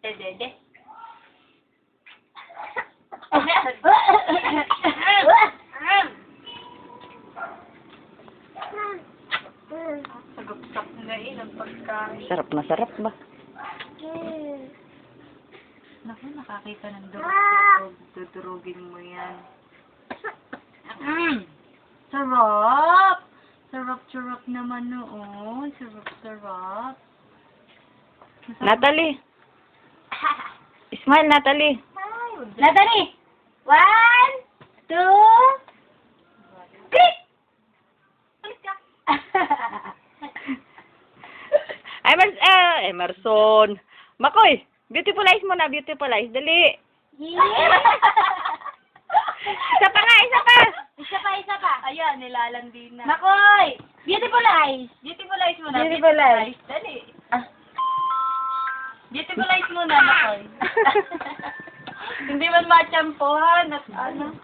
Dede. Sagap-sap na ang pagkain. Sarap na sarap ba? Naku, nakakita ng durog. Dudurugin mo yan. Sarap! Sarap-sarap naman noon. Sarap-sarap. Natalie. Smile, Natalie. Natalie! 1, 2, 3! Emerson. Makoy, beautifulize mo na, beautifulize. Dali. Isa pa nga, isa pa. Isa pa. Ayan, nilalandi na. Makoy! Beautiful eyes! Beautifulize mo na. Beautifulize. Dali. Ah. Beautifulize mo na, Makoy. Hindi man matsampuhan at ano.